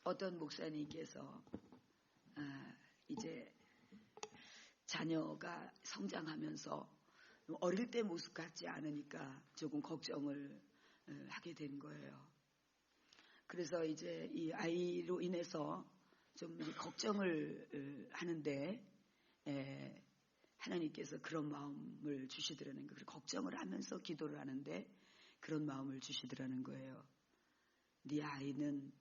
어떤 목사님께서 이제 자녀가 성장하면서 어릴 때 모습 같지 않으니까 조금 걱정을 하게 된 거예요. 그래서 이제 이 아이로 인해서 좀 걱정을 하는데 하나님께서 그런 마음을 주시더라는 거예요. 걱정을 하면서 기도를 하는데 그런 마음을 주시더라는 거예요. 네 아이는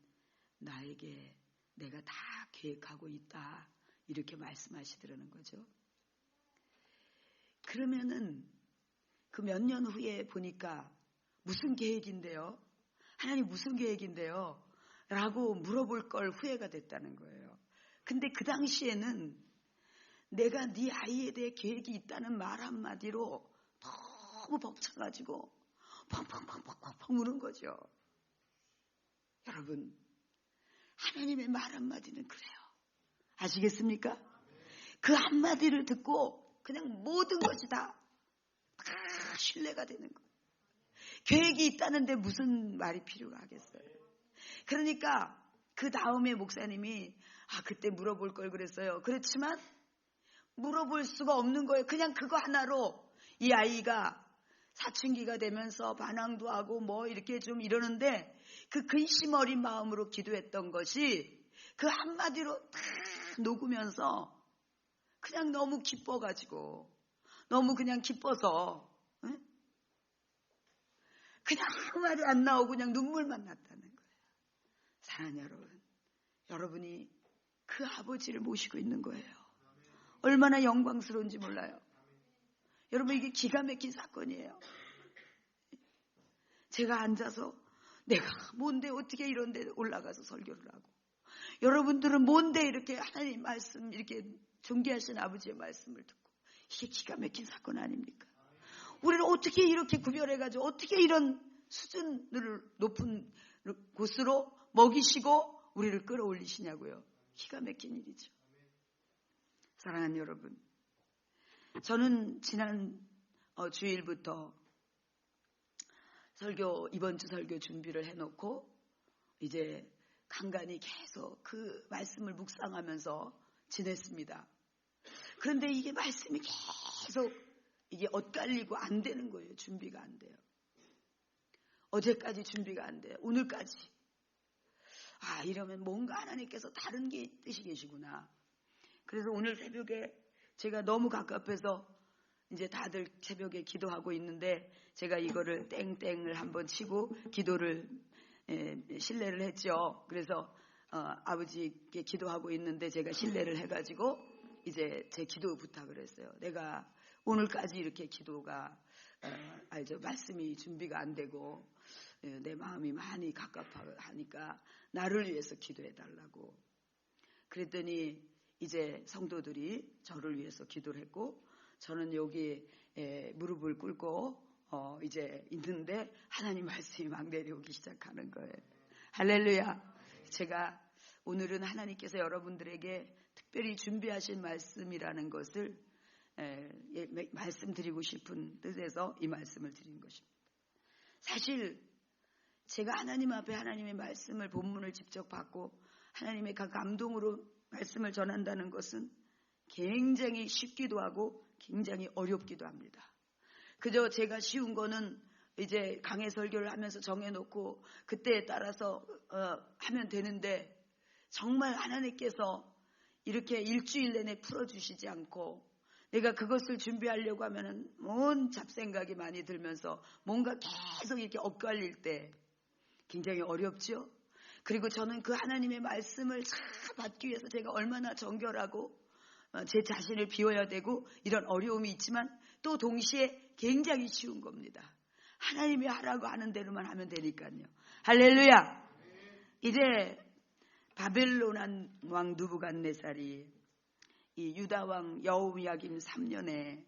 나에게 내가 다 계획하고 있다. 이렇게 말씀하시더라는 거죠. 그러면은 그 몇 년 후에 보니까 무슨 계획인데요? 하나님 무슨 계획인데요? 라고 물어볼 걸 후회가 됐다는 거예요. 근데 그 당시에는 내가 네 아이에 대해 계획이 있다는 말 한마디로 너무 벅차가지고 펑펑펑펑펑펑 우는 거죠. 여러분, 하나님의 말 한마디는 그래요. 아시겠습니까? 그 한마디를 듣고 그냥 모든 것이 다 신뢰가 되는 거예요. 계획이 있다는데 무슨 말이 필요가 하겠어요. 그러니까 그 다음에 목사님이 그때 물어볼 걸 그랬어요. 그렇지만 물어볼 수가 없는 거예요. 그냥 그거 하나로 이 아이가 사춘기가 되면서 반항도 하고 뭐 이렇게 좀 이러는데 그 근심 어린 마음으로 기도했던 것이 그 한마디로 다 녹으면서 그냥 너무 기뻐가지고 너무 그냥 기뻐서 그냥 아무 말이 안 나오고 그냥 눈물만 났다는 거예요. 사랑하는 여러분, 여러분이 그 아버지를 모시고 있는 거예요. 얼마나 영광스러운지 몰라요. 여러분, 이게 기가 막힌 사건이에요. 제가 앉아서 내가 뭔데 어떻게 이런 데 올라가서 설교를 하고, 여러분들은 뭔데 이렇게 하나님 말씀 이렇게 존귀하신 아버지의 말씀을 듣고, 이게 기가 막힌 사건 아닙니까? 우리를 어떻게 이렇게 구별해가지고 어떻게 이런 수준을 높은 곳으로 먹이시고 우리를 끌어올리시냐고요. 기가 막힌 일이죠. 사랑하는 여러분, 저는 지난 주일부터 이번 주 설교 준비를 해놓고 이제 간간히 계속 그 말씀을 묵상하면서 지냈습니다. 그런데 이게 말씀이 계속 이게 엇갈리고 안 되는 거예요. 준비가 안 돼요. 어제까지 준비가 안 돼요. 오늘까지. 이러면 뭔가 하나님께서 다른 게 뜻이 계시구나. 그래서 오늘 새벽에 제가 너무 갑갑해서 이제 다들 새벽에 기도하고 있는데 제가 이거를 땡땡을 한번 치고 기도를 실례를 했죠. 그래서 아버지께 기도하고 있는데 제가 실례를 해가지고 이제 제 기도 부탁을 했어요. 내가 오늘까지 이렇게 기도가 말씀이 준비가 안 되고 내 마음이 많이 갑갑하니까 나를 위해서 기도해 달라고. 그랬더니 이제 성도들이 저를 위해서 기도를 했고 저는 여기 무릎을 꿇고 이제 있는데 하나님 말씀이 막 내려오기 시작하는 거예요. 할렐루야. 제가 오늘은 하나님께서 여러분들에게 특별히 준비하신 말씀이라는 것을 말씀드리고 싶은 뜻에서 이 말씀을 드린 것입니다. 사실 제가 하나님 앞에 하나님의 말씀을 본문을 직접 받고 하나님의 감동으로 말씀을 전한다는 것은 굉장히 쉽기도 하고 굉장히 어렵기도 합니다. 그저 제가 쉬운 거는 이제 강해 설교를 하면서 정해놓고 그때에 따라서 하면 되는데 정말 하나님께서 이렇게 일주일 내내 풀어주시지 않고 내가 그것을 준비하려고 하면은 온 잡생각이 많이 들면서 뭔가 계속 이렇게 엇갈릴 때 굉장히 어렵죠. 그리고 저는 그 하나님의 말씀을 잘 받기 위해서 제가 얼마나 정결하고 제 자신을 비워야 되고 이런 어려움이 있지만 또 동시에 굉장히 쉬운 겁니다. 하나님이 하라고 하는 대로만 하면 되니까요. 할렐루야. 이제 바벨론 왕 느부갓네살이 이 유다 왕 여호야김 3년에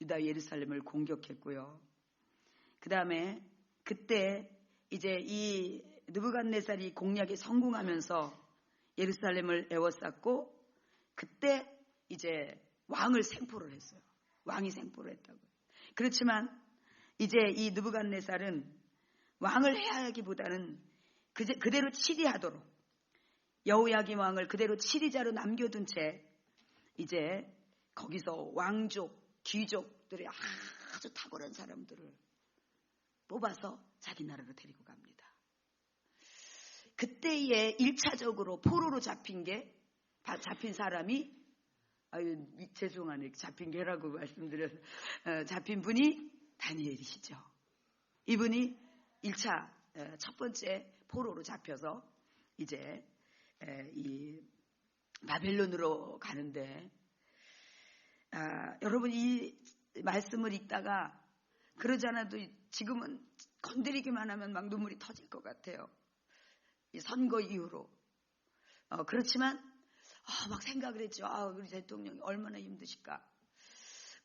유다 예루살렘을 공격했고요. 그 다음에 그때 이제 이 느부갓네살이 공략에 성공하면서 예루살렘을 에워쌌고 그때 이제 왕을 생포를 했어요. 왕이 생포를 했다고. 그렇지만 이제 이 느부갓네살은 왕을 해야 하기보다는 그대로 치리하도록 여호야김 왕을 그대로 치리자로 남겨둔 채 이제 거기서 왕족, 귀족들의 아주 탁월한 사람들을 뽑아서 자기 나라로 데리고 갑니다. 그때에 1차적으로 포로로 잡힌 사람이 죄송하네. 잡힌 게라고 잡힌 분이 다니엘이시죠. 이분이 1차 첫 번째 포로로 잡혀서 이제 이 바벨론으로 가는데 여러분 이 말씀을 읽다가 그러지 않아도 지금은 건드리기만 하면 막 눈물이 터질 것 같아요. 이 선거 이후로 그렇지만 막 생각을 했죠. 우리 대통령이 얼마나 힘드실까.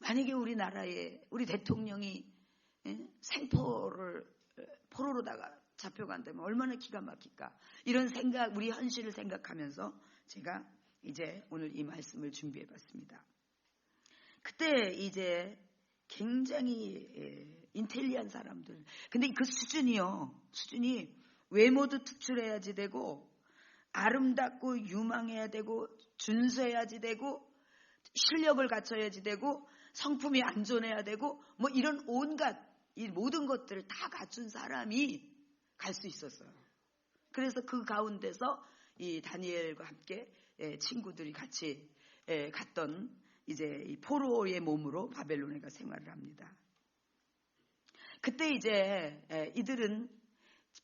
만약에 우리나라에 우리 대통령이 포로로다가 잡혀간다면 얼마나 기가 막힐까. 이런 생각, 우리 현실을 생각하면서 제가 이제 오늘 이 말씀을 준비해 봤습니다. 그때 이제 굉장히 인텔리한 사람들. 근데 그 수준이 외모도 특출해야지 되고 아름답고 유망해야 되고 준수해야지 되고 실력을 갖춰야지 되고 성품이 안전해야 되고 뭐 이런 온갖 이 모든 것들을 다 갖춘 사람이 갈 수 있었어요. 그래서 그 가운데서 이 다니엘과 함께 친구들이 같이 갔던 이제 이 포로의 몸으로 바벨론에 가 생활을 합니다. 그때 이제 이들은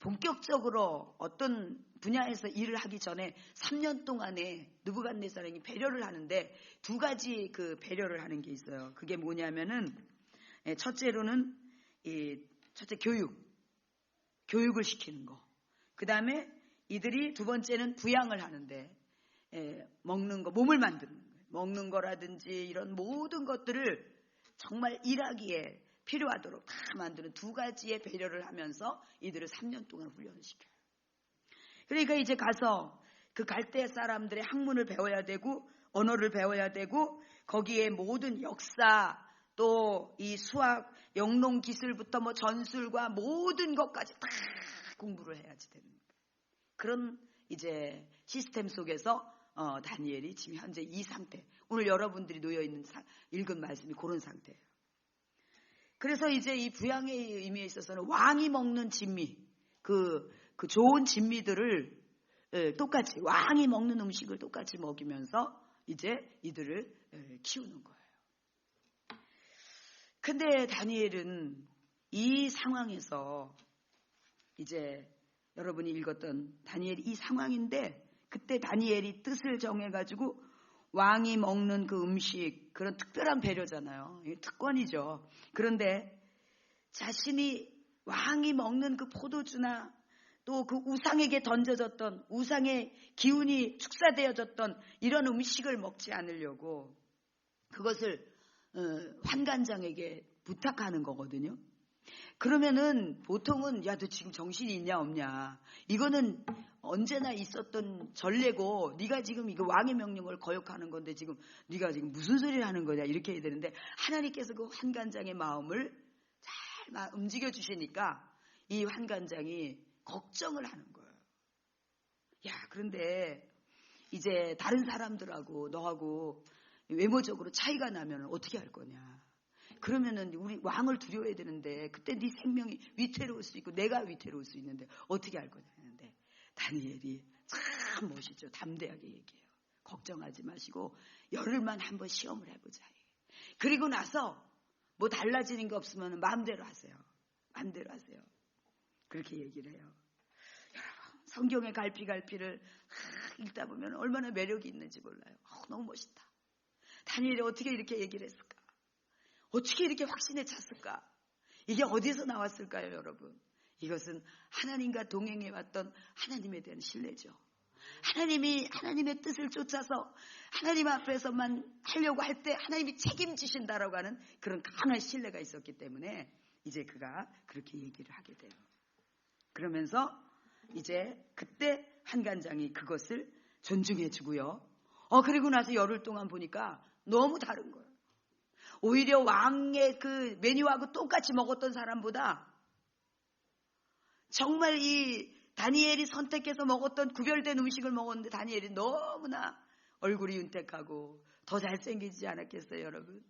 본격적으로 어떤 분야에서 일을 하기 전에 3년 동안에 느부갓네살이 배려를 하는데 두 가지 그 배려를 하는 게 있어요. 그게 뭐냐면은 첫째로는 첫째 교육을 시키는 거. 그 다음에 이들이 두 번째는 부양을 하는데 먹는 거, 몸을 만드는 거, 먹는 거라든지 이런 모든 것들을 정말 일하기에 필요하도록 다 만드는 두 가지의 배려를 하면서 이들을 3년 동안 훈련을 시켜요. 그러니까 이제 가서 그 갈대 사람들의 학문을 배워야 되고 언어를 배워야 되고 거기에 모든 역사 또 이 수학, 영농 기술부터 뭐 전술과 모든 것까지 다 공부를 해야지 되는 거예요. 그런 이제 시스템 속에서 다니엘이 지금 현재 이 상태, 오늘 여러분들이 놓여 있는 읽은 말씀이 그런 상태예요. 그래서 이제 이 부양의 의미에 있어서는 왕이 먹는 진미, 그 좋은 진미들을 똑같이 왕이 먹는 음식을 똑같이 먹이면서 이제 이들을 키우는 거예요. 근데 다니엘은 이 상황에서 이제 여러분이 읽었던 다니엘이 이 상황인데 그때 다니엘이 뜻을 정해가지고 왕이 먹는 그 음식, 그런 특별한 배려잖아요. 특권이죠. 그런데 자신이 왕이 먹는 그 포도주나 또 그 우상에게 던져졌던 우상의 기운이 축사되어졌던 이런 음식을 먹지 않으려고 그것을 환관장에게 부탁하는 거거든요. 그러면은 보통은 야, 너 지금 정신이 있냐 없냐. 이거는 언제나 있었던 전례고 네가 지금 이거 왕의 명령을 거역하는 건데 지금 네가 지금 무슨 소리를 하는 거냐 이렇게 해야 되는데 하나님께서 그 환관장의 마음을 잘 움직여 주시니까 이 환관장이 걱정을 하는 거예요. 야, 그런데 이제 다른 사람들하고 너하고 외모적으로 차이가 나면 어떻게 할 거냐. 그러면은 우리 왕을 두려워해야 되는데 그때 네 생명이 위태로울 수 있고 내가 위태로울 수 있는데 어떻게 할 거냐 하는데 다니엘이 참 멋있죠. 담대하게 얘기해요. 걱정하지 마시고 열흘만 한번 시험을 해보자. 그리고 나서 뭐 달라지는 게 없으면 마음대로 하세요. 마음대로 하세요. 그렇게 얘기를 해요. 여러분 성경의 갈피를 읽다 보면 얼마나 매력이 있는지 몰라요. 너무 멋있다. 다니엘이 어떻게 이렇게 얘기를 했을까? 어떻게 이렇게 확신에 찼을까? 이게 어디서 나왔을까요, 여러분? 이것은 하나님과 동행해왔던 하나님에 대한 신뢰죠. 하나님의 뜻을 쫓아서 하나님 앞에서만 하려고 할 때 하나님이 책임지신다라고 하는 그런 강한 신뢰가 있었기 때문에 이제 그가 그렇게 얘기를 하게 돼요. 그러면서 이제 그때 한간장이 그것을 존중해 주고요. 그리고 나서 열흘 동안 보니까 너무 다른 거예요. 오히려 왕의 그 메뉴하고 똑같이 먹었던 사람보다 정말 이 다니엘이 선택해서 먹었던 구별된 음식을 먹었는데 다니엘이 너무나 얼굴이 윤택하고 더 잘생기지 않았겠어요, 여러분?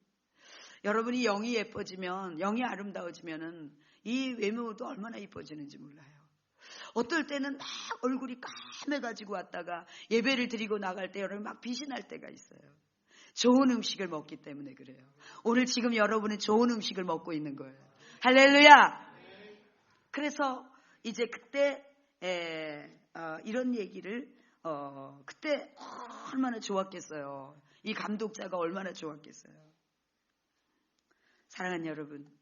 여러분이 영이 예뻐지면, 영이 아름다워지면은 이 외모도 얼마나 이뻐지는지 몰라요. 어떨 때는 막 얼굴이 까매가지고 왔다가 예배를 드리고 나갈 때 여러분 막 빛이 날 때가 있어요. 좋은 음식을 먹기 때문에 그래요. 오늘 지금 여러분은 좋은 음식을 먹고 있는 거예요. 할렐루야! 그래서 이제 그때 이런 얘기를 그때 얼마나 좋았겠어요. 이 감독자가 얼마나 좋았겠어요. 사랑하는 여러분,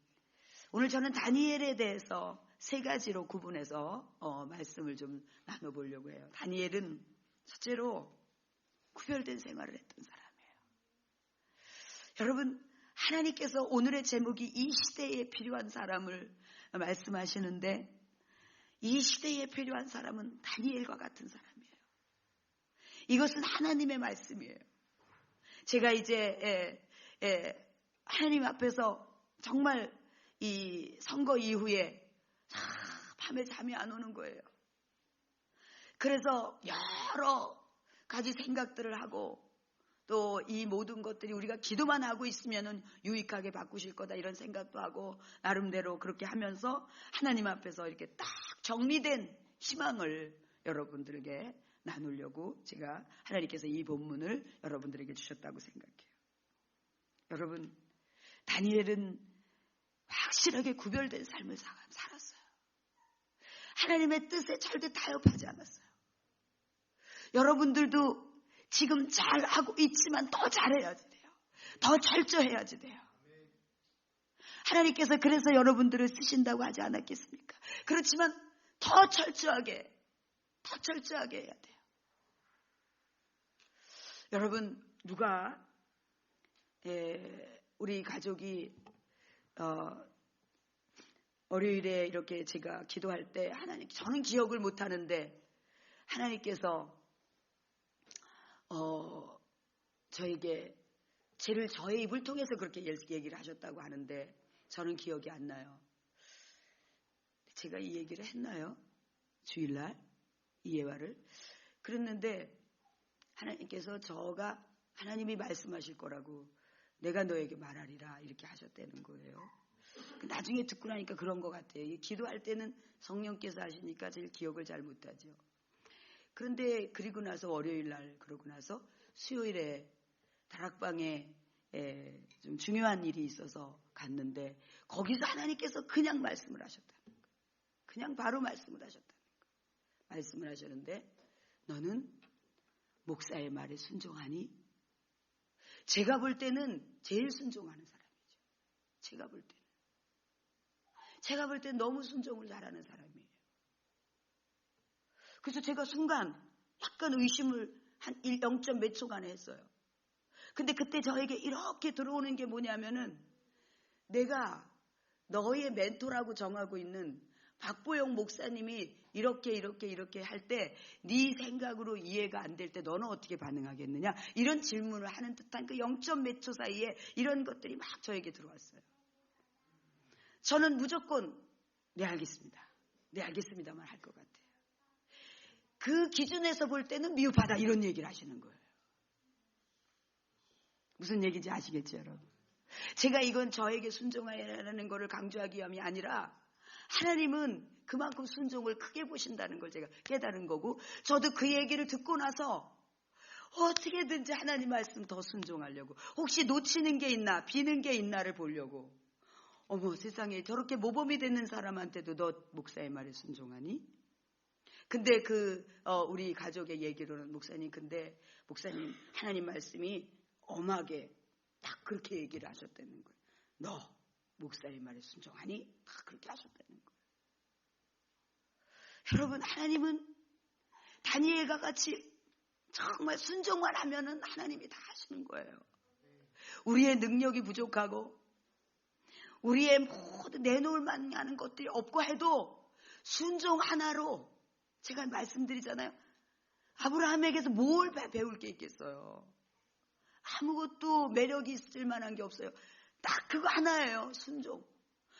오늘 저는 다니엘에 대해서 세 가지로 구분해서 말씀을 좀 나눠보려고 해요. 다니엘은 첫째로 구별된 생활을 했던 사람이에요. 여러분, 하나님께서 오늘의 제목이 이 시대에 필요한 사람을 말씀하시는데 이 시대에 필요한 사람은 다니엘과 같은 사람이에요. 이것은 하나님의 말씀이에요. 제가 이제 하나님 앞에서 정말 이 선거 이후에 밤에 잠이 안 오는 거예요. 그래서 여러 가지 생각들을 하고 또 이 모든 것들이 우리가 기도만 하고 있으면은 유익하게 바꾸실 거다 이런 생각도 하고 나름대로 그렇게 하면서 하나님 앞에서 이렇게 딱 정리된 희망을 여러분들에게 나누려고 제가 하나님께서 이 본문을 여러분들에게 주셨다고 생각해요. 여러분, 다니엘은 확실하게 구별된 삶을 살았어요. 하나님의 뜻에 절대 타협하지 않았어요. 여러분들도 지금 잘하고 있지만 더 잘해야지 돼요. 더 철저해야지 돼요. 하나님께서 그래서 여러분들을 쓰신다고 하지 않았겠습니까? 그렇지만 더 철저하게 해야 돼요. 여러분, 누가 우리 가족이 월요일에 이렇게 제가 기도할 때 하나님, 저는 기억을 못 하는데 하나님께서 저에게 저의 입을 통해서 그렇게 얘기를 하셨다고 하는데 저는 기억이 안 나요. 제가 이 얘기를 했나요? 주일날 이 예화를 그랬는데 하나님께서 하나님이 말씀하실 거라고 내가 너에게 말하리라 이렇게 하셨다는 거예요. 나중에 듣고 나니까 그런 것 같아요. 기도할 때는 성령께서 하시니까 제일 기억을 잘 못하죠. 그런데 그리고 나서 월요일날 그러고 나서 수요일에 다락방에 좀 중요한 일이 있어서 갔는데 거기서 하나님께서 그냥 말씀을 하셨다는 거예요. 그냥 바로 말씀을 하셨다는 거예요. 말씀을 하셨는데 너는 목사의 말에 순종하니? 제가 볼 때는 제일 순종하는 사람이죠. 제가 볼 때는 너무 순종을 잘하는 사람이에요. 그래서 제가 순간 약간 의심을 한 0점 몇 초간에 했어요. 근데 그때 저에게 이렇게 들어오는 게 뭐냐면은 내가 너의 멘토라고 정하고 있는 박보영 목사님이 이렇게 할 때 네 생각으로 이해가 안 될 때 너는 어떻게 반응하겠느냐 이런 질문을 하는 듯한 그 0점 몇 초 사이에 이런 것들이 막 저에게 들어왔어요. 저는 무조건 네 알겠습니다만 할 것 같아요. 그 기준에서 볼 때는 미흡하다 이런 얘기를 하시는 거예요. 무슨 얘기인지 아시겠죠, 여러분? 제가 이건 저에게 순종하라는 것을 강조하기 위함이 아니라 하나님은 그만큼 순종을 크게 보신다는 걸 제가 깨달은 거고 저도 그 얘기를 듣고 나서 어떻게든지 하나님 말씀 더 순종하려고 혹시 놓치는 게 있나 비는 게 있나를 보려고 어머 세상에 저렇게 모범이 되는 사람한테도 너 목사의 말에 순종하니? 근데 우리 가족의 얘기로는 목사님 하나님 말씀이 엄하게 딱 그렇게 얘기를 하셨다는 거예요. 너 목사의 말에 순종하니? 딱 그렇게 하셨다는 거예요. 여러분 하나님은 다니엘과 같이 정말 순종만 하면은 하나님이 다 하시는 거예요. 우리의 능력이 부족하고 우리의 모든 내놓을 만한 것들이 없고 해도 순종 하나로 제가 말씀드리잖아요. 아브라함에게서 뭘 배울 게 있겠어요. 아무것도 매력이 있을 만한 게 없어요. 딱 그거 하나예요. 순종.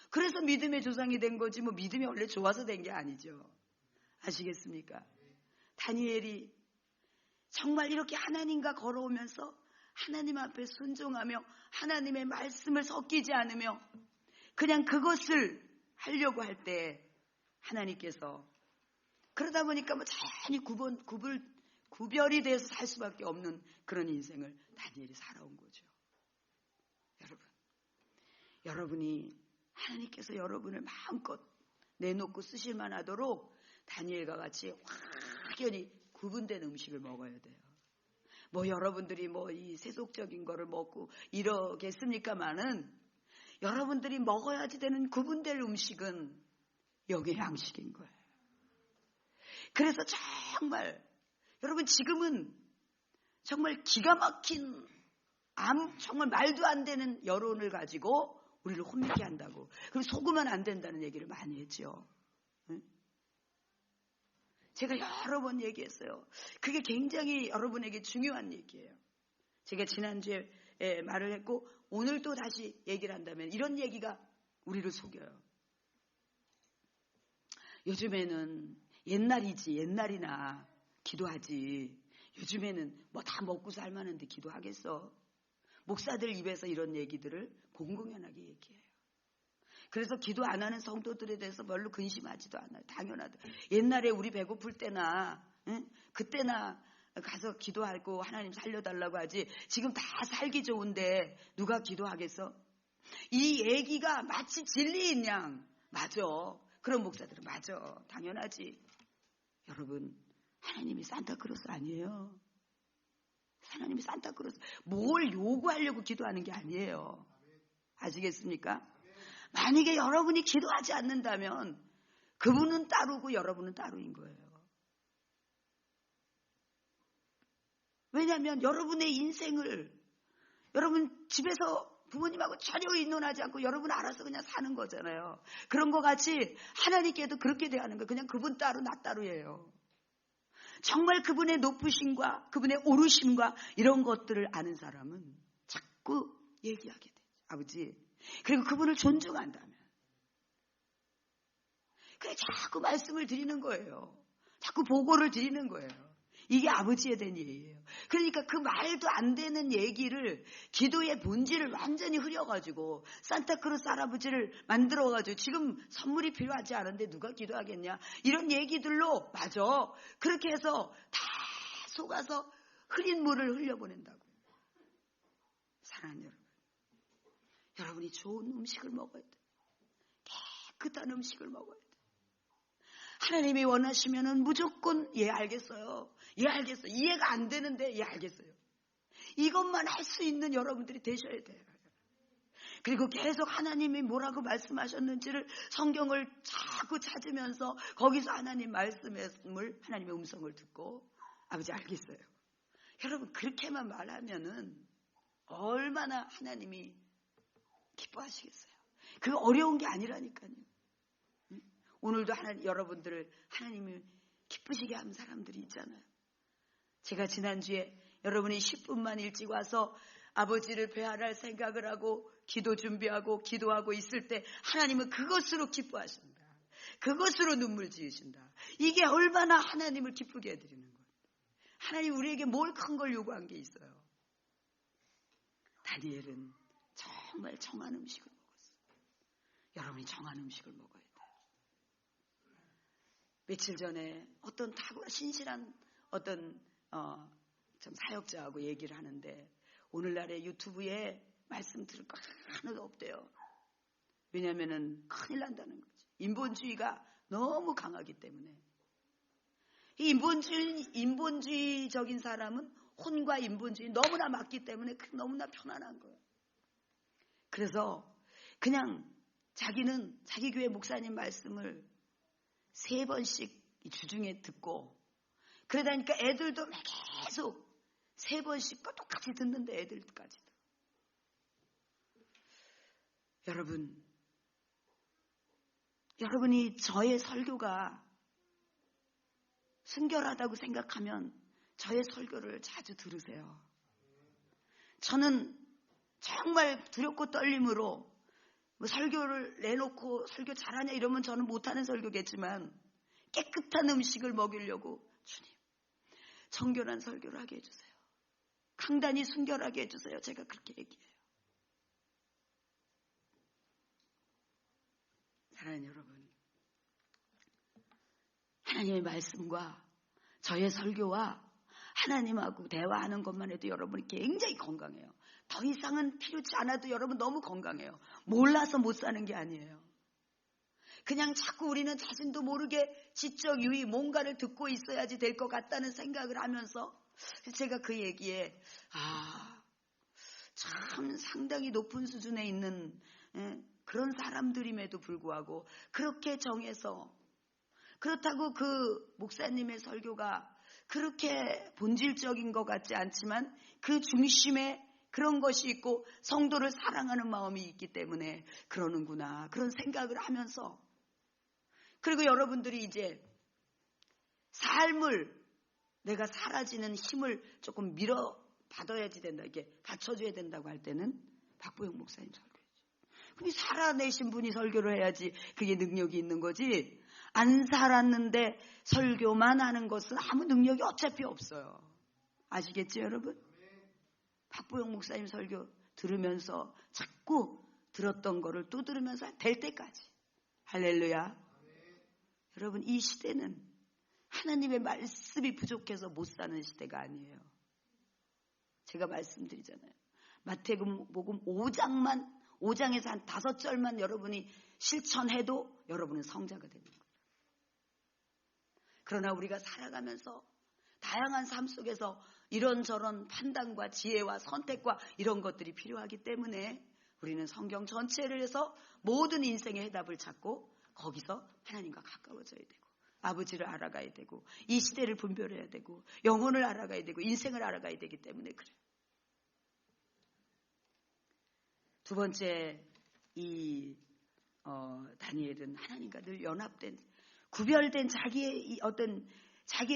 그래서 믿음의 조상이 된 거지 뭐 믿음이 원래 좋아서 된 게 아니죠. 아시겠습니까? 다니엘이 정말 이렇게 하나님과 걸어오면서 하나님 앞에 순종하며 하나님의 말씀을 섞이지 않으며 그냥 그것을 하려고 할 때 하나님께서 그러다 보니까 뭐 자연히 구별이 돼서 살 수밖에 없는 그런 인생을 다니엘이 살아온 거죠. 여러분이 하나님께서 여러분을 마음껏 내놓고 쓰실 만하도록 다니엘과 같이 확연히 구분된 음식을 먹어야 돼요. 뭐 여러분들이 뭐 이 세속적인 거를 먹고 이러겠습니까마는 여러분들이 먹어야지 되는 구분될 음식은 영의 양식인 거예요. 그래서 정말 여러분 지금은 정말 기가 막힌 정말 말도 안 되는 여론을 가지고 우리를 혼미게 한다고. 그리고 속으면 안 된다는 얘기를 많이 했죠. 제가 여러 번 얘기했어요. 그게 굉장히 여러분에게 중요한 얘기예요. 제가 지난주에 말을 했고 오늘 또 다시 얘기를 한다면 이런 얘기가 우리를 속여요. 요즘에는 옛날이나 기도하지. 요즘에는 뭐 다 먹고 살만한데 기도하겠어. 목사들 입에서 이런 얘기들을 공공연하게 얘기해요. 그래서 기도 안 하는 성도들에 대해서 별로 근심하지도 않아요. 당연하다. 옛날에 우리 배고플 때나 그때나 가서 기도하고 하나님 살려달라고 하지 지금 다 살기 좋은데 누가 기도하겠어? 이 얘기가 마치 진리인 양. 맞아. 그런 목사들은 맞아. 당연하지. 여러분 하나님이 산타크로스 아니에요. 하나님이 산타크로스 뭘 요구하려고 기도하는 게 아니에요. 아시겠습니까? 만약에 여러분이 기도하지 않는다면 그분은 따르고 여러분은 따로인 거예요. 왜냐하면 여러분의 인생을 여러분 집에서 부모님하고 전혀 의논하지 않고 여러분 알아서 그냥 사는 거잖아요. 그런 거 같이 하나님께도 그렇게 대하는 거예요. 그냥 그분 따로 나 따로예요. 정말 그분의 높으심과 그분의 오르심과 이런 것들을 아는 사람은 자꾸 얘기하게 돼요. 아버지. 그리고 그분을 존중한다면. 그래 자꾸 말씀을 드리는 거예요. 자꾸 보고를 드리는 거예요. 이게 아버지에 대한 얘기예요. 그러니까 그 말도 안 되는 얘기를 기도의 본질을 완전히 흐려가지고 산타크로스 할아버지를 만들어가지고 지금 선물이 필요하지 않은데 누가 기도하겠냐 이런 얘기들로 맞아. 그렇게 해서 다 속아서 흐린 물을 흘려보낸다고요. 사랑하는 여러분. 여러분이 좋은 음식을 먹어야 돼요. 깨끗한 음식을 먹어야 돼요. 하나님이 원하시면은 무조건 알겠어요. 알겠어요. 이해가 안 되는데 알겠어요. 이것만 할 수 있는 여러분들이 되셔야 돼요. 그리고 계속 하나님이 뭐라고 말씀하셨는지를 성경을 자꾸 찾으면서 거기서 하나님 말씀을 하나님의 음성을 듣고 아버지 알겠어요. 여러분 그렇게만 말하면은 얼마나 하나님이 기뻐하시겠어요. 그거 어려운 게 아니라니까요. 오늘도 여러분들을 하나님이 기쁘시게 하는 사람들이 있잖아요. 제가 지난주에 여러분이 10분만 일찍 와서 아버지를 배할할 생각을 하고 기도 준비하고 기도하고 있을 때 하나님은 그것으로 기뻐하신다. 그것으로 눈물 지으신다. 이게 얼마나 하나님을 기쁘게 해드리는 거예요. 하나님 우리에게 뭘 큰 걸 요구한 게 있어요. 다니엘은 정말 정한 음식을 먹었어요. 여러분이 정한 음식을 먹어야 돼요. 며칠 전에 어떤 신실한 어떤 좀 사역자하고 얘기를 하는데 오늘날의 유튜브에 말씀 들을 거 하나도 없대요. 왜냐하면은 큰일 난다는 거죠. 인본주의가 너무 강하기 때문에. 이 인본주의적인 사람은 혼과 인본주의 너무나 맞기 때문에 너무나 편안한 거예요. 그래서 그냥 자기는 자기 교회 목사님 말씀을 3번씩 주중에 듣고 그러다니까 애들도 계속 3번씩 똑같이 듣는데 애들까지도. 여러분이 저의 설교가 순결하다고 생각하면 저의 설교를 자주 들으세요. 저는 정말 두렵고 떨림으로 설교를 내놓고 설교 잘하냐 이러면 저는 못하는 설교겠지만 깨끗한 음식을 먹이려고 주님 정결한 설교를 하게 해주세요. 강단이 순결하게 해주세요. 제가 그렇게 얘기해요. 사랑하는 여러분, 하나님의 말씀과 저의 설교와 하나님하고 대화하는 것만 해도 여러분이 굉장히 건강해요. 더 이상은 필요치 않아도 여러분 너무 건강해요. 몰라서 못 사는 게 아니에요. 그냥 자꾸 우리는 자신도 모르게 지적 유의 뭔가를 듣고 있어야지 될 것 같다는 생각을 하면서 제가 그 얘기에 참 상당히 높은 수준에 있는 그런 사람들임에도 불구하고 그렇게 정해서 그렇다고 그 목사님의 설교가 그렇게 본질적인 것 같지 않지만 그 중심에 그런 것이 있고 성도를 사랑하는 마음이 있기 때문에 그러는구나 그런 생각을 하면서 그리고 여러분들이 이제 삶을 내가 사라지는 힘을 조금 받아야지 된다 이렇게 받쳐줘야 된다고 할 때는 박보영 목사님 설교지. 그럼 살아내신 분이 설교를 해야지 그게 능력이 있는 거지. 안 살았는데 설교만 하는 것은 아무 능력이 어차피 없어요. 아시겠죠 여러분? 박보영 목사님 설교 들으면서 자꾸 들었던 거를 또 들으면서 될 때까지. 할렐루야. 여러분 이 시대는 하나님의 말씀이 부족해서 못 사는 시대가 아니에요. 제가 말씀드리잖아요. 마태복음 5장에서 한 5절만 여러분이 실천해도 여러분은 성자가 되는 거예요. 그러나 우리가 살아가면서 다양한 삶 속에서 이런저런 판단과 지혜와 선택과 이런 것들이 필요하기 때문에 우리는 성경 전체를 해서 모든 인생의 해답을 찾고 거기서 하나님과 가까워져야 되고 아버지를 알아가야 되고 이 시대를 분별해야 되고 영혼을 알아가야 되고 인생을 알아가야 되기 때문에 그래요. 두 번째 이 다니엘은 하나님과 늘 연합된 구별된 자기의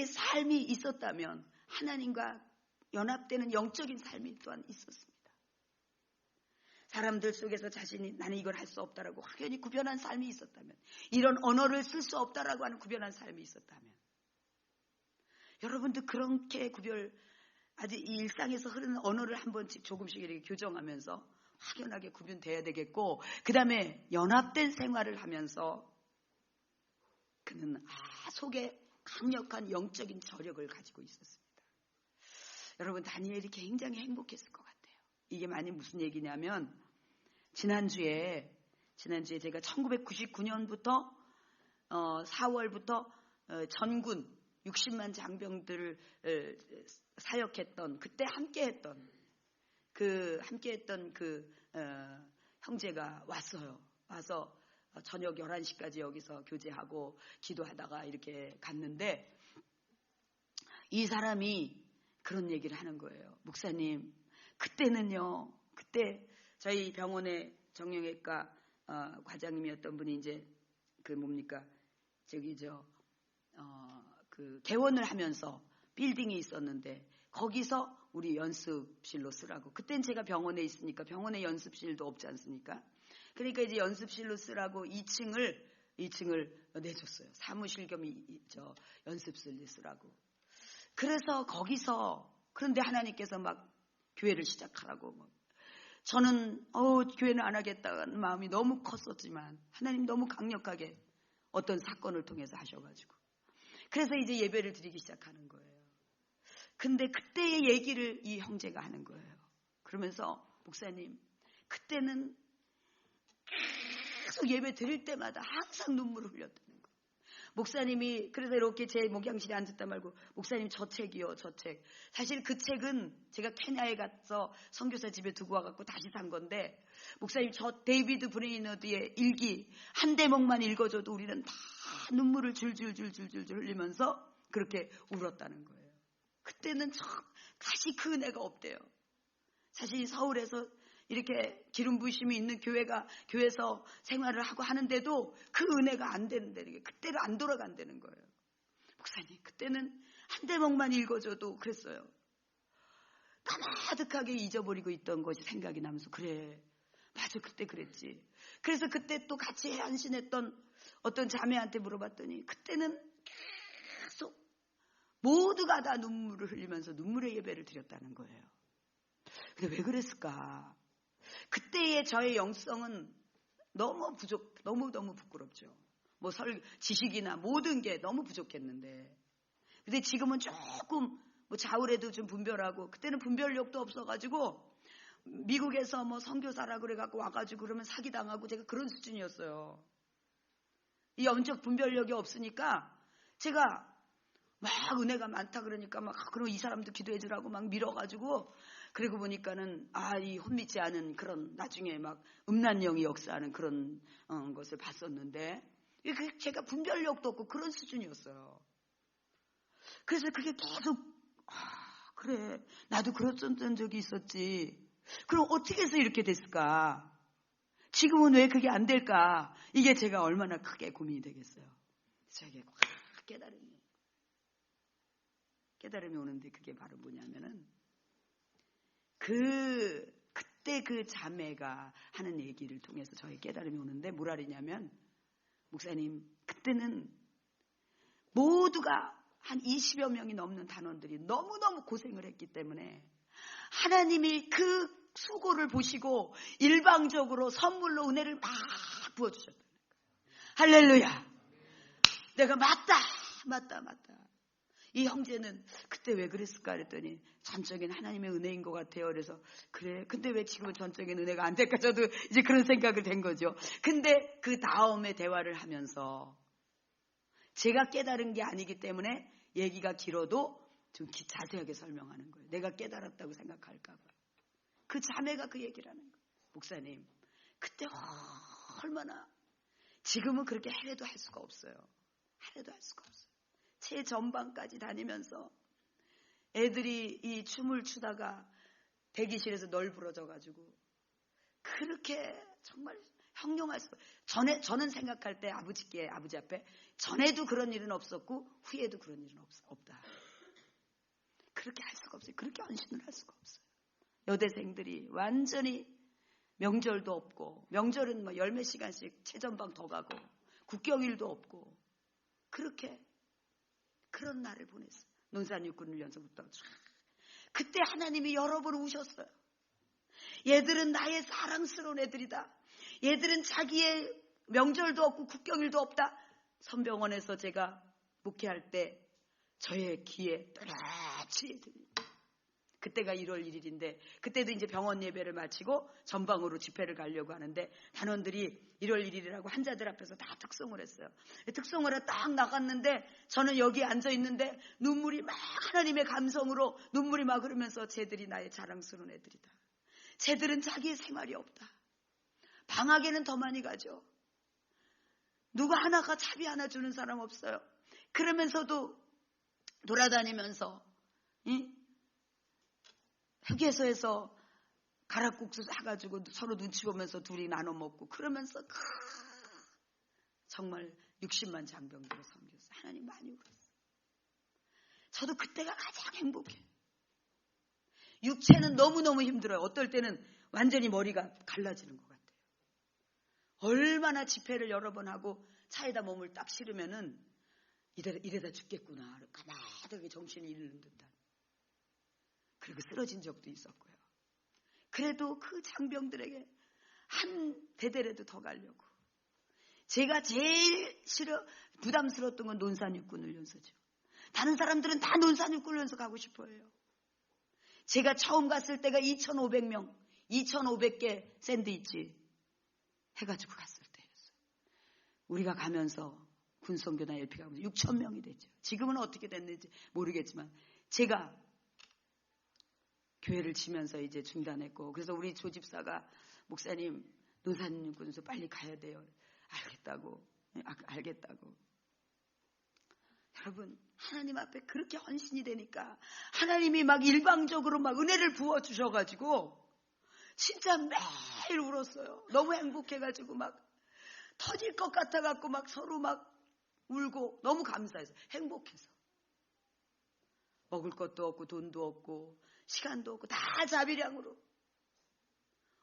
삶이 있었다면 하나님과 연합되는 영적인 삶이 또한 있었습니다. 사람들 속에서 자신이 나는 이걸 할 수 없다라고 확연히 구별한 삶이 있었다면 이런 언어를 쓸 수 없다라고 하는 구별한 삶이 있었다면 여러분도 그렇게 아주 일상에서 흐르는 언어를 한 번씩 조금씩 이렇게 교정하면서 확연하게 구분돼야 되겠고 그 다음에 연합된 생활을 하면서 그는 속에 강력한 영적인 저력을 가지고 있었습니다. 여러분 다니엘이 굉장히 행복했을 것 같아요. 이게 만약 무슨 얘기냐면 지난주에 제가 1999년부터 4월부터 전군 60만 장병들을 사역했던 그때 함께했던 그 형제가 왔어요. 와서 저녁 11시까지 여기서 교제하고 기도하다가 이렇게 갔는데 이 사람이 그런 얘기를 하는 거예요. 목사님, 그때는요. 그때 저희 병원의 정형외과 과장님이었던 분이 이제 그 개원을 하면서 빌딩이 있었는데 거기서 우리 연습실로 쓰라고. 그땐 제가 병원에 있으니까 병원에 연습실도 없지 않습니까? 그러니까 이제 연습실로 쓰라고 2층을 내줬어요. 사무실 겸 연습실로 쓰라고. 그래서 거기서 그런데 하나님께서 막 교회를 시작하라고 저는 교회는 안 하겠다는 마음이 너무 컸었지만 하나님 너무 강력하게 어떤 사건을 통해서 하셔가지고 그래서 이제 예배를 드리기 시작하는 거예요. 근데 그때의 얘기를 이 형제가 하는 거예요. 그러면서 목사님 그때는 계속 예배 드릴 때마다 항상 눈물을 흘렸다는 거예요. 목사님이 그래서 이렇게 제 목양실에 앉았다 말고 목사님 저 책이요 저 책. 사실 그 책은 제가 케냐에 가서 선교사 집에 두고 와갖고 다시 산 건데 목사님 저 데이비드 브레이너드의 일기 한 대목만 읽어줘도 우리는 다 눈물을 줄줄줄 흘리면서 그렇게 울었다는 거예요. 그때는 다시 그 은혜가 없대요. 사실 서울에서 이렇게 기름 부으심이 있는 교회에서 생활을 하고 하는데도 그 은혜가 안 되는데 그때로 안 돌아간다는 거예요. 목사님 그때는 한 대목만 읽어줘도 그랬어요. 까마득하게 잊어버리고 있던 것이 생각이 나면서 그래 맞아, 그때 그랬지. 그래서 그때 또 같이 헌신했던 어떤 자매한테 물어봤더니 그때는 계속 모두가 다 눈물을 흘리면서 눈물의 예배를 드렸다는 거예요. 근데 왜 그랬을까? 그때의 저의 영성은 너무 너무 부끄럽죠. 뭐 지식이나 모든 게 너무 부족했는데. 근데 지금은 조금 뭐 좌우래도 좀 분별하고, 그때는 분별력도 없어가지고 미국에서 뭐 선교사라 그래갖고 와가지고 그러면 사기당하고 제가 그런 수준이었어요. 이 영적 분별력이 없으니까 제가 막 은혜가 많다 그러니까 막 그럼 이 사람도 기도해 주라고 막 밀어가지고, 그리고 보니까는 이 혼미지 않은 그런 나중에 막 음란령이 역사하는 그런 것을 봤었는데, 제가 분별력도 없고 그런 수준이었어요. 그래서 그게 계속 그래 나도 그랬던 적이 있었지. 그럼 어떻게 해서 이렇게 됐을까? 지금은 왜 그게 안 될까? 이게 제가 얼마나 크게 고민이 되겠어요. 저에게 확 깨달음이 오는데, 그게 바로 뭐냐면은 그때 그 자매가 하는 얘기를 통해서 저의 깨달음이 오는데, 뭐라 그러냐면, 목사님, 그때는 모두가 한 20여 명이 넘는 단원들이 너무너무 고생을 했기 때문에 하나님이 그 수고를 보시고 일방적으로 선물로 은혜를 막 부어주셨다는 거예요. 할렐루야. 내가 맞다. 이 형제는 그때 왜 그랬을까 그랬더니 전적인 하나님의 은혜인 것 같아요. 그래서 그래, 근데 왜 지금은 전적인 은혜가 안 될까? 저도 이제 그런 생각을 된 거죠. 근데 그 다음에 대화를 하면서 제가 깨달은 게 아니기 때문에 얘기가 길어도 좀 자세하게 설명하는 거예요. 내가 깨달았다고 생각할까 봐. 그 자매가 그 얘기를 하는 거예요. 목사님, 그때 얼마나, 지금은 그렇게 해도 할 수가 없어요. 최전방까지 다니면서 애들이 이 춤을 추다가 대기실에서 널브러져가지고 그렇게 정말 형용할 수, 저는 생각할 때 아버지 앞에 전에도 그런 일은 없었고 후에도 그런 일은 없다. 그렇게 할 수가 없어요. 그렇게 헌신을 할 수가 없어요. 여대생들이 완전히 명절도 없고, 명절은 뭐 열몇 시간씩 최전방 더 가고 국경일도 없고, 그렇게 그런 날을 보냈어요. 논산육군훈련소부터 그때 하나님이 여러 번 우셨어요. 얘들은 나의 사랑스러운 애들이다. 얘들은 자기의 명절도 없고 국경일도 없다. 선병원에서 제가 목회할 때 저의 귀에 또렷이 들립니다. 그때가 1월 1일인데 그때도 이제 병원 예배를 마치고 전방으로 집회를 가려고 하는데 단원들이 1월 1일이라고 환자들 앞에서 다 특송을 했어요. 특송을 해 딱 나갔는데 저는 여기 앉아 있는데 눈물이 막, 하나님의 감성으로 눈물이 막 흐르면서 쟤들이 나의 자랑스러운 애들이다. 쟤들은 자기의 생활이 없다. 방학에는 더 많이 가죠. 누가 하나가 차비 하나 주는 사람 없어요. 그러면서도 돌아다니면서 휴게소에서 가락국수 사가지고 서로 눈치 보면서 둘이 나눠 먹고 그러면서 정말 60만 장병들을 섬겼어요. 하나님 많이 울었어요. 저도 그때가 가장 행복해요. 육체는 너무너무 힘들어요. 어떨 때는 완전히 머리가 갈라지는 것 같아요. 얼마나 집회를 여러 번 하고 차에다 몸을 딱 실으면은 이래다 죽겠구나. 가만하게 정신이 잃는 듯한. 그리고 쓰러진 적도 있었고요. 그래도 그 장병들에게 한 대대라도 더 가려고. 제가 제일 부담스러웠던 건 논산육군훈련소죠. 다른 사람들은 다 논산육군훈련소 가고 싶어해요. 제가 처음 갔을 때가 2,500명, 2,500개 샌드위치 해가지고 갔을 때였어요. 우리가 가면서 군성교나 LP 가면서 6,000명이 됐죠. 지금은 어떻게 됐는지 모르겠지만 제가 교회를 치면서 이제 중단했고, 그래서 우리 조집사가 목사님 논산육군소 빨리 가야 돼요. 알겠다고. 여러분, 하나님 앞에 그렇게 헌신이 되니까 하나님이 막 일방적으로 막 은혜를 부어 주셔가지고 진짜 매일 울었어요. 너무 행복해가지고 막 터질 것 같아갖고 막 서로 막 울고 너무 감사해서, 행복해서. 먹을 것도 없고 돈도 없고 시간도 없고 다 자비량으로.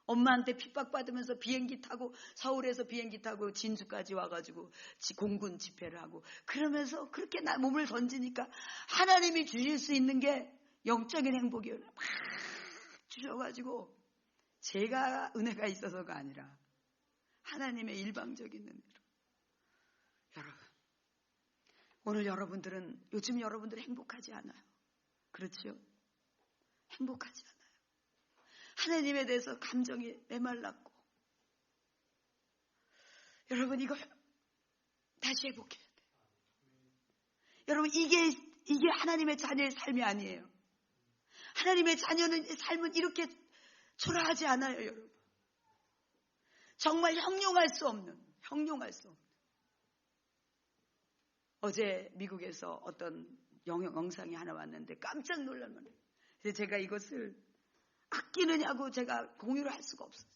엄마한테 핍박받으면서 비행기 타고 서울에서 비행기 타고 진주까지 와가지고 공군 집회를 하고 그러면서 그렇게 나 몸을 던지니까 하나님이 주실 수 있는 게 영적인 행복이에요. 막 주셔가지고 제가 은혜가 있어서가 아니라 하나님의 일방적인 은혜로. 여러분, 오늘 여러분들은 요즘 여러분들은 행복하지 않아요. 그렇죠? 행복하지 않아요. 하나님에 대해서 감정이 메말랐고. 여러분, 이걸 다시 회복해야 돼요. 여러분, 이게 하나님의 자녀의 삶이 아니에요. 하나님의 자녀는 삶은 이렇게 초라하지 않아요, 여러분. 정말 형용할 수 없는. 어제 미국에서 어떤 영상이 하나 왔는데 깜짝 놀랄만해요. 그래서 제가 이것을 아끼느냐고 제가 공유를 할 수가 없었어요.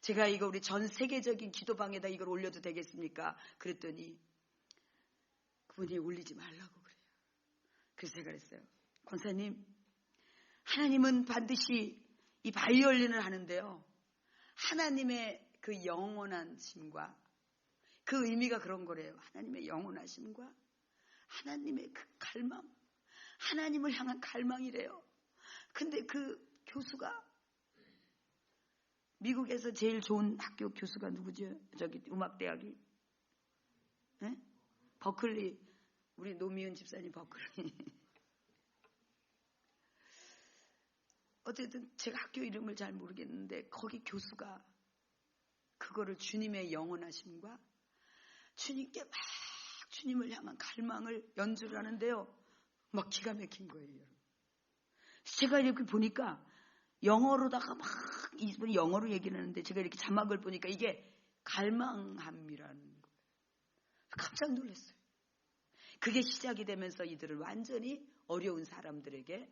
제가 이거 우리 전 세계적인 기도방에다 이걸 올려도 되겠습니까? 그랬더니 그분이 올리지 말라고 그래요. 그래서 제가 그랬어요. 권사님, 하나님은 반드시 이 바이올린을 하는데요. 하나님의 그 영원한 심과 그 의미가 그런 거래요. 하나님의 영원하심과 하나님의 그 갈망, 하나님을 향한 갈망이래요. 근데 그 교수가 미국에서 제일 좋은 학교 교수가 누구죠? 저기 음악대학이 버클리, 우리 노미은 집사님 버클리. 어쨌든 제가 학교 이름을 잘 모르겠는데 거기 교수가 그거를 주님의 영원하심과 주님께 막 주님을 향한 갈망을 연주를 하는데요. 막 기가 막힌 거예요. 제가 이렇게 보니까 영어로다가 막 이분이 영어로 얘기를 하는데 제가 이렇게 자막을 보니까 이게 갈망함이라는 거예요. 깜짝 놀랐어요. 그게 시작이 되면서 이들을 완전히 어려운 사람들에게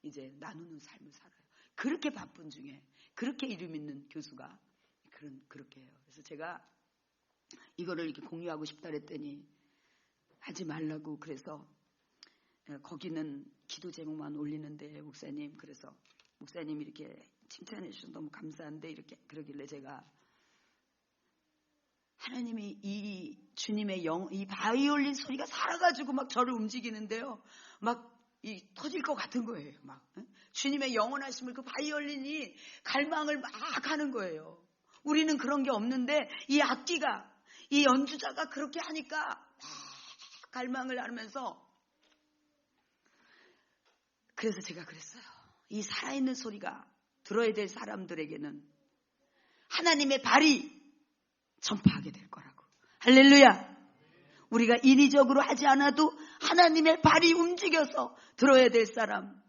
이제 나누는 삶을 살아요. 그렇게 바쁜 중에 그렇게 이름 있는 교수가 그렇게 해요. 그래서 제가 이거를 이렇게 공유하고 싶다 그랬더니 하지 말라고. 그래서 거기는 기도 제목만 올리는데 목사님, 그래서 목사님이 이렇게 칭찬해 주셔서 너무 감사한데 이렇게 그러길래 제가 하나님이 이 주님의 이 바이올린 소리가 살아가지고 막 저를 움직이는데요. 막 터질 것 같은 거예요. 막 주님의 영원하심을 그 바이올린이 갈망을 막 하는 거예요. 우리는 그런 게 없는데 이 악기가 이 연주자가 그렇게 하니까 막 갈망을 하면서 그래서 제가 그랬어요. 이 살아있는 소리가 들어야 될 사람들에게는 하나님의 발이 전파하게 될 거라고. 할렐루야. 우리가 인위적으로 하지 않아도 하나님의 발이 움직여서 들어야 될 사람,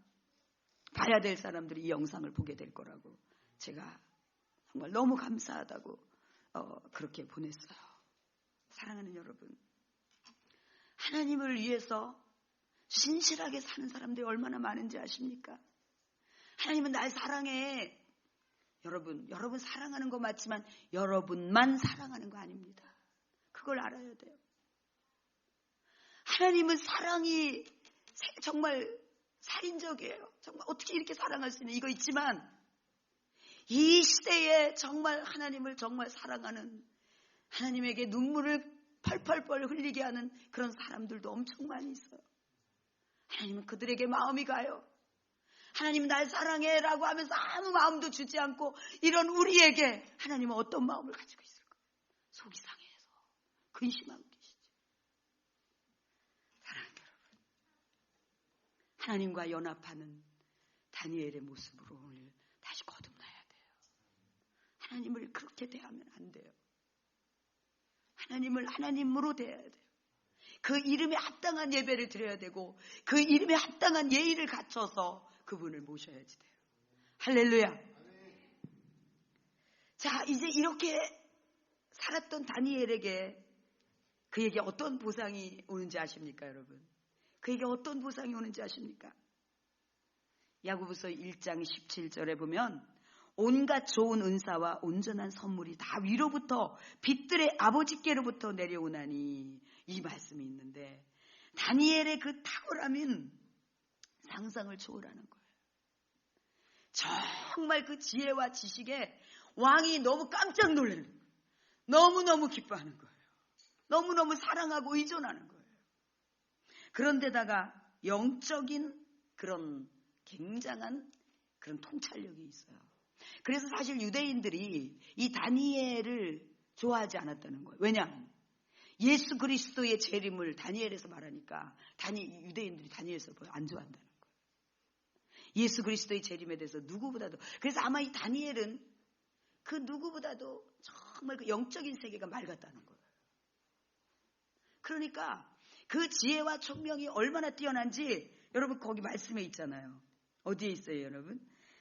봐야 될 사람들이 이 영상을 보게 될 거라고. 제가 정말 너무 감사하다고 그렇게 보냈어요. 사랑하는 여러분, 하나님을 위해서 신실하게 사는 사람들이 얼마나 많은지 아십니까? 하나님은 날 사랑해. 여러분 사랑하는 거 맞지만 여러분만 사랑하는 거 아닙니다. 그걸 알아야 돼요. 하나님은 사랑이 정말 살인적이에요. 정말 어떻게 이렇게 사랑할 수 있는 이거 있지만 이 시대에 정말 하나님을 정말 사랑하는, 하나님에게 눈물을 펄펄펄 흘리게 하는 그런 사람들도 엄청 많이 있어요. 하나님은 그들에게 마음이 가요. 하나님은 날 사랑해 라고 하면서 아무 마음도 주지 않고 이런 우리에게 하나님은 어떤 마음을 가지고 있을까요? 속이 상해서 근심하고 계시죠. 사랑하는 여러분, 하나님과 연합하는 다니엘의 모습으로 오늘 다시 거듭나야 돼요. 하나님을 그렇게 대하면 안 돼요. 하나님을 하나님으로 대해야 돼요. 그 이름에 합당한 예배를 드려야 되고 그 이름에 합당한 예의를 갖춰서 그분을 모셔야지 돼요. 할렐루야. 자, 이제 이렇게 살았던 다니엘에게 그에게 어떤 보상이 오는지 아십니까, 여러분? 그에게 어떤 보상이 오는지 아십니까? 야고보서 1장 17절에 보면 온갖 좋은 은사와 온전한 선물이 다 위로부터 빛들의 아버지께로부터 내려오나니, 이 말씀이 있는데 다니엘의 그 탁월함은 상상을 초월하는 거예요. 정말 그 지혜와 지식에 왕이 너무 깜짝 놀라는 거예요. 너무너무 기뻐하는 거예요. 너무너무 사랑하고 의존하는 거예요. 그런데다가 영적인 그런 굉장한 그런 통찰력이 있어요. 그래서 사실 유대인들이 이 다니엘을 좋아하지 않았다는 거예요. 왜냐하면 예수 그리스도의 재림을 다니엘에서 말하니까 유대인들이 다니엘에서 안 좋아한다는 거예요. 예수 그리스도의 재림에 대해서 누구보다도. 그래서 아마 이 다니엘은 그 누구보다도 정말 그 영적인 세계가 맑았다는 거예요. 그러니까 그 지혜와 총명이 얼마나 뛰어난지 여러분 거기 말씀에 있잖아요. 어디에 있어요, 여러분?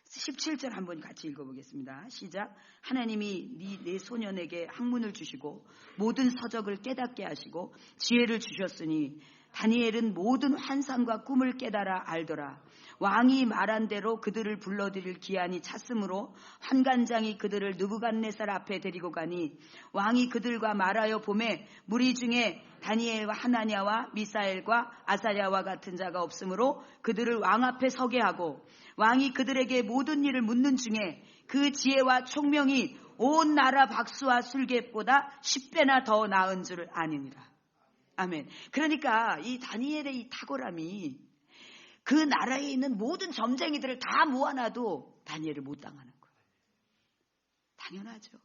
17절 한번 같이 읽어보겠습니다. 시작. 하나님이 내 소년에게 학문을 주시고 모든 서적을 깨닫게 하시고 지혜를 주셨으니 다니엘은 모든 환상과 꿈을 깨달아 알더라. 왕이 말한 대로 그들을 불러들일 기한이 찼으므로 환관장이 그들을 느부갓네살 앞에 데리고 가니 왕이 그들과 말하여 보매 무리 중에 다니엘과 하나냐와 미사엘과 아사랴와 같은 자가 없으므로 그들을 왕 앞에 서게 하고 왕이 그들에게 모든 일을 묻는 중에 그 지혜와 총명이 온 나라 박수와 술객보다 10배나 더 나은 줄 아니니라. 아멘. 그러니까 이 다니엘의 이 탁월함이 그 나라에 있는 모든 점쟁이들을 다 모아놔도 다니엘을 못 당하는 거예요. 당연하죠.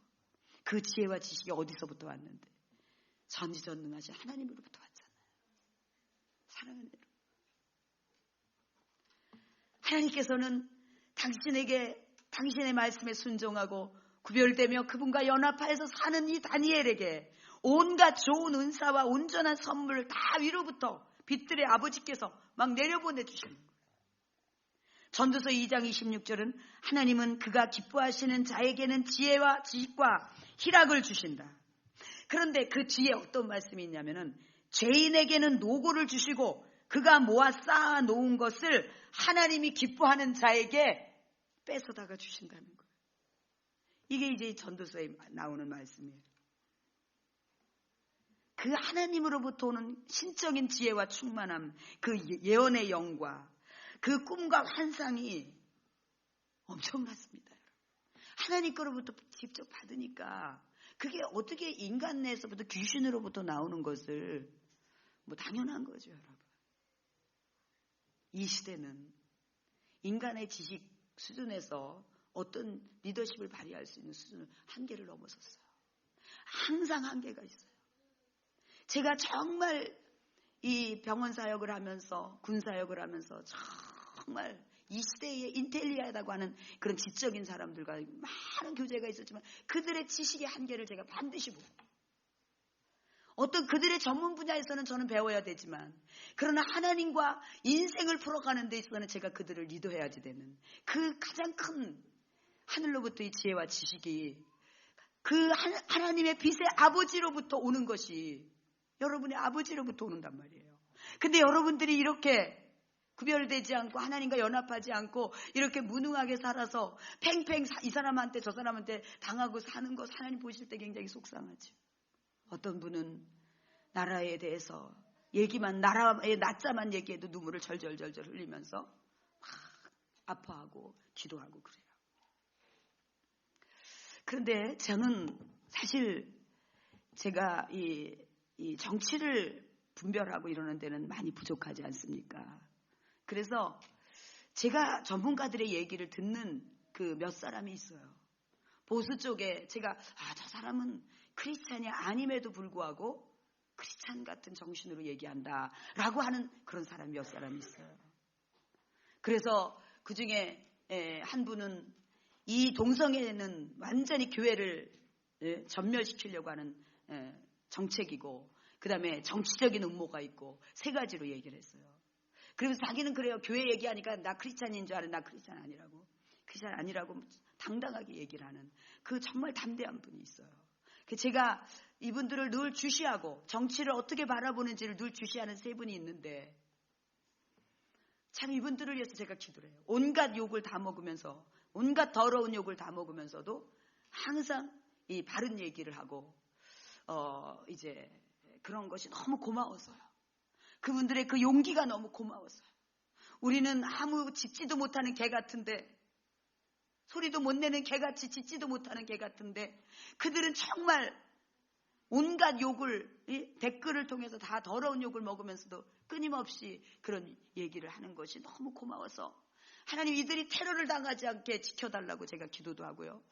그 지혜와 지식이 어디서부터 왔는데 전지전능하신 하나님으로부터 왔잖아요. 사랑하는 여러분, 하나님께서는 당신의 말씀에 순종하고 구별되며 그분과 연합하여서 사는 이 다니엘에게 온갖 좋은 은사와 온전한 선물을 다 위로부터 빛들의 아버지께서 막 내려보내 주시는 거예요. 전도서 2장 26절은 하나님은 그가 기뻐하시는 자에게는 지혜와 지식과 희락을 주신다. 그런데 그 뒤에 어떤 말씀이 있냐면은 죄인에게는 노고를 주시고 그가 모아 쌓아 놓은 것을 하나님이 기뻐하는 자에게 뺏어다가 주신다는 거예요. 이게 이제 전도서에 나오는 말씀이에요. 그 하나님으로부터 오는 신적인 지혜와 충만함, 그 예언의 영과 그 꿈과 환상이 엄청났습니다. 하나님 거로부터 직접 받으니까 그게 어떻게 인간 내에서부터 귀신으로부터 나오는 것을 뭐 당연한 거죠, 여러분. 이 시대는 인간의 지식 수준에서 어떤 리더십을 발휘할 수 있는 수준을 한계를 넘어섰어요. 항상 한계가 있어요. 제가 정말 이 병원 사역을 하면서 군 사역을 하면서 정말 이 시대에 인텔리하다고 하는 그런 지적인 사람들과 많은 교제가 있었지만 그들의 지식의 한계를 제가 반드시 보고 어떤 그들의 전문 분야에서는 저는 배워야 되지만 그러나 하나님과 인생을 풀어가는 데 있어서는 제가 그들을 리더해야지 되는 그 가장 큰 하늘로부터의 지혜와 지식이 그 하나님의 빛의 아버지로부터 오는 것이 여러분의 아버지로부터 오는단 말이에요. 근데 여러분들이 이렇게 구별되지 않고 하나님과 연합하지 않고 이렇게 무능하게 살아서 팽팽 이 사람한테 저 사람한테 당하고 사는 것 하나님 보실 때 굉장히 속상하죠. 어떤 분은 나라에 대해서 얘기만 나라의 낮자만 얘기해도 눈물을 절절절절 흘리면서 막 아파하고 기도하고 그래요. 그런데 저는 사실 제가 이 정치를 분별하고 이러는 데는 많이 부족하지 않습니까? 그래서 제가 전문가들의 얘기를 듣는 그 몇 사람이 있어요. 보수 쪽에 제가 저 사람은 크리스찬이 아님에도 불구하고 크리스찬 같은 정신으로 얘기한다라고 하는 그런 사람이 몇 사람이 있어요. 그래서 그중에 한 분은 이 동성애는 완전히 교회를 전멸시키려고 하는 정책이고 그 다음에 정치적인 음모가 있고 세 가지로 얘기를 했어요. 그러면서 자기는 그래요. 교회 얘기하니까 나 크리스찬인 줄 아는 나 크리스찬 아니라고 당당하게 얘기를 하는 그 정말 담대한 분이 있어요. 제가 이분들을 늘 주시하고 정치를 어떻게 바라보는지를 늘 주시하는 세 분이 있는데 참 이분들을 위해서 제가 기도를 해요. 온갖 욕을 다 먹으면서 온갖 더러운 욕을 다 먹으면서도 항상 이 바른 얘기를 하고 이제 그런 것이 너무 고마워서요. 그분들의 그 용기가 너무 고마웠어요. 우리는 아무 짖지도 못하는 개 같은데 소리도 못 내는 개같이 짖지도 못하는 개 같은데 그들은 정말 온갖 욕을 댓글을 통해서 다 더러운 욕을 먹으면서도 끊임없이 그런 얘기를 하는 것이 너무 고마워서 하나님 이들이 테러를 당하지 않게 지켜달라고 제가 기도도 하고요.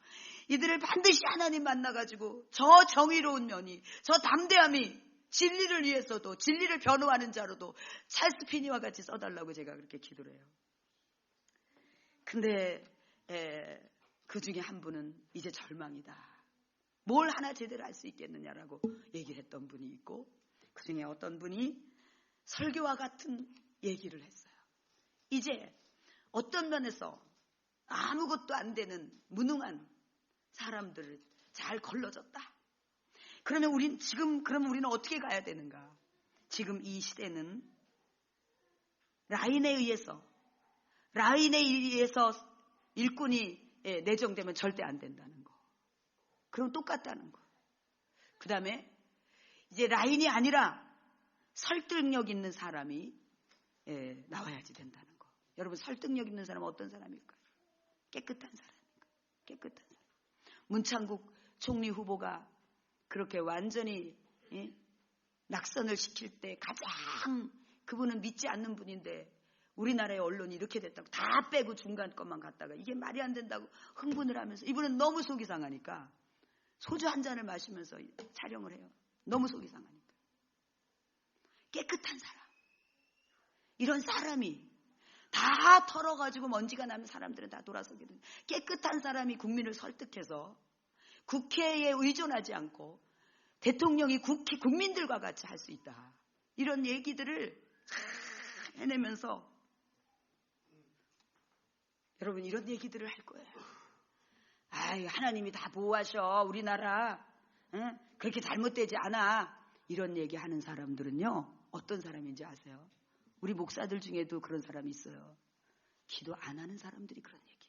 이들을 반드시 하나님 만나가지고 저 정의로운 면이, 저 담대함이 진리를 위해서도, 진리를 변호하는 자로도 찰스 피니와 같이 써달라고 제가 그렇게 기도를 해요. 근데 그 중에 한 분은 이제 절망이다. 뭘 하나 제대로 할 수 있겠느냐라고 얘기를 했던 분이 있고, 그 중에 어떤 분이 설교와 같은 얘기를 했어요. 이제 어떤 면에서 아무것도 안 되는 무능한 사람들을 잘 걸러졌다. 그러면 우리는 어떻게 가야 되는가? 지금 이 시대는 라인에 의해서 일꾼이 내정되면 절대 안 된다는 거. 그럼 똑같다는 거. 그 다음에 이제 라인이 아니라 설득력 있는 사람이 나와야지 된다는 거. 여러분, 설득력 있는 사람은 어떤 사람일까요? 깨끗한 사람일까요? 깨끗한 사람. 문창국 총리 후보가 그렇게 완전히 낙선을 시킬 때 가장 그분은 믿지 않는 분인데 우리나라의 언론이 이렇게 됐다고 다 빼고 중간 것만 갖다가 이게 말이 안 된다고 흥분을 하면서 이분은 너무 속이 상하니까 소주 한 잔을 마시면서 촬영을 해요. 너무 속이 상하니까. 깨끗한 사람. 이런 사람이 다 털어가지고 먼지가 나면 사람들은 다 돌아서게 됩니다. 깨끗한 사람이 국민을 설득해서 국회에 의존하지 않고 대통령이 국민들과 같이 할 수 있다. 이런 얘기들을 해내면서 여러분 이런 얘기들을 할 거예요. 아이, 하나님이 다 보호하셔. 우리나라 그렇게 잘못되지 않아. 이런 얘기하는 사람들은요. 어떤 사람인지 아세요? 우리 목사들 중에도 그런 사람이 있어요. 기도 안 하는 사람들이 그런 얘기예요.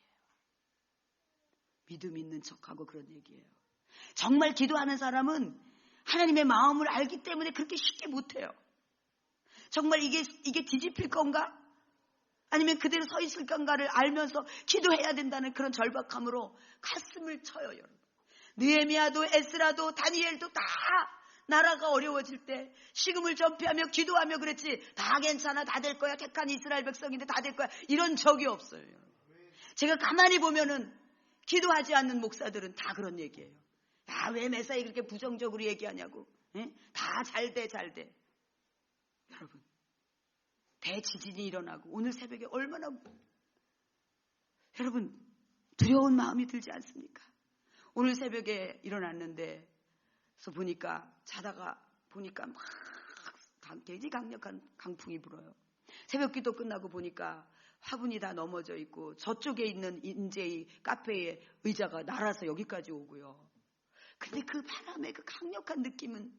믿음 있는 척하고 그런 얘기예요. 정말 기도하는 사람은 하나님의 마음을 알기 때문에 그렇게 쉽게 못해요. 정말 이게 뒤집힐 건가? 아니면 그대로 서 있을 건가를 알면서 기도해야 된다는 그런 절박함으로 가슴을 쳐요, 여러분. 느헤미야도 에스라도 다니엘도 다 나라가 어려워질 때 식음을 전폐하며 기도하며 그랬지. 다 괜찮아, 다 될 거야. 택한 이스라엘 백성인데 다 될 거야. 이런 적이 없어요, 여러분. 제가 가만히 보면은 기도하지 않는 목사들은 다 그런 얘기예요. 야, 왜 매사에 그렇게 부정적으로 얘기하냐고. 다 잘 돼. 여러분, 대지진이 일어나고 오늘 새벽에 얼마나 여러분 두려운 마음이 들지 않습니까? 오늘 새벽에 일어났는데 그래서 보니까 자다가 보니까 막 굉장히 강력한 강풍이 불어요. 새벽기도 끝나고 보니까 화분이 다 넘어져 있고 저쪽에 있는 인제의 카페에 의자가 날아서 여기까지 오고요. 근데 그 바람의 그 강력한 느낌은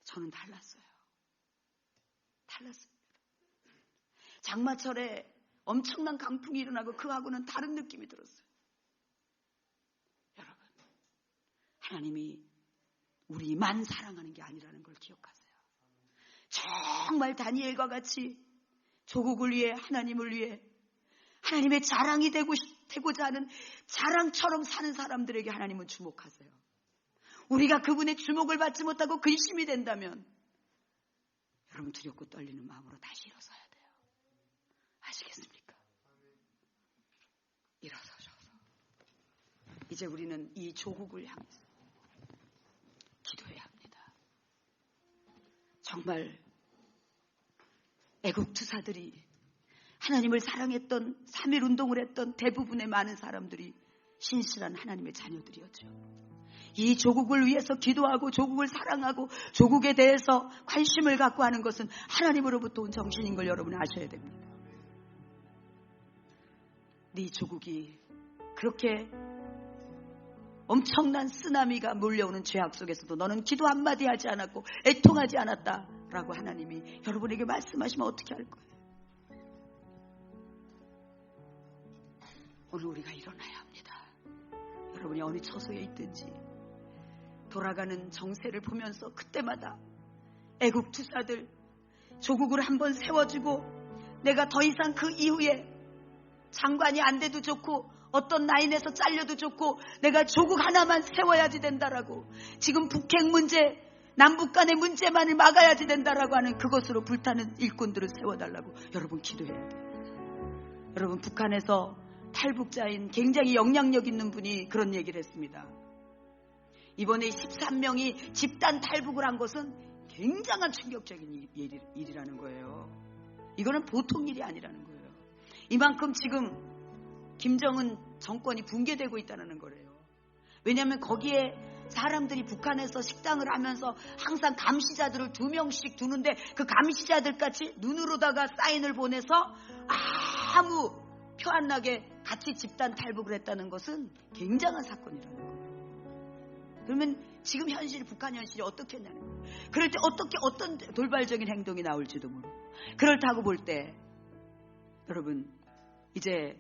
저는 달랐어요. 달랐습니다. 장마철에 엄청난 강풍이 일어나고 그하고는 다른 느낌이 들었어요. 여러분, 하나님이 우리만 사랑하는 게 아니라는 걸 기억하세요. 정말 다니엘과 같이 조국을 위해, 하나님을 위해, 하나님의 자랑이 되고자 하는 자랑처럼 사는 사람들에게 하나님은 주목하세요. 우리가 그분의 주목을 받지 못하고 근심이 된다면 여러분 두렵고 떨리는 마음으로 다시 일어서야 돼요. 아시겠습니까? 일어서셔서 이제 우리는 이 조국을 향해서 기도해야 합니다. 정말 애국 투사들이 하나님을 사랑했던 3.1 운동을 했던 대부분의 많은 사람들이 신실한 하나님의 자녀들이었죠. 이 조국을 위해서 기도하고 조국을 사랑하고 조국에 대해서 관심을 갖고 하는 것은 하나님으로부터 온 정신인 걸 여러분이 아셔야 됩니다. 네 조국이 그렇게 엄청난 쓰나미가 몰려오는 죄악 속에서도 너는 기도 한마디 하지 않았고 애통하지 않았다라고 하나님이 여러분에게 말씀하시면 어떻게 할 거예요? 오늘 우리가 일어나야 합니다. 여러분이 어느 처소에 있든지 돌아가는 정세를 보면서 그때마다 애국 투사들 조국을 한번 세워주고 내가 더 이상 그 이후에 장관이 안 돼도 좋고 어떤 라인에서 잘려도 좋고 내가 조국 하나만 세워야지 된다라고, 지금 북핵 문제, 남북 간의 문제만을 막아야지 된다라고 하는 그것으로 불타는 일꾼들을 세워달라고 여러분 기도해야 돼요. 여러분, 북한에서 탈북자인 굉장히 영향력 있는 분이 그런 얘기를 했습니다. 이번에 13명이 집단 탈북을 한 것은 굉장한 충격적인 일이라는 거예요. 이거는 보통 일이 아니라는 거예요. 이만큼 지금 김정은 정권이 붕괴되고 있다는 거래요. 왜냐하면 거기에 사람들이 북한에서 식당을 하면서 항상 감시자들을 2명씩 두는데 그 감시자들같이 눈으로다가 사인을 보내서 아무 표 안 나게 같이 집단 탈북을 했다는 것은 굉장한 사건이라는 거예요. 그러면 지금 현실, 북한 현실이 어떻게 했냐는 거예요. 그럴 때 어떤 돌발적인 행동이 나올지도 모르고. 그렇다고 볼 때 여러분, 이제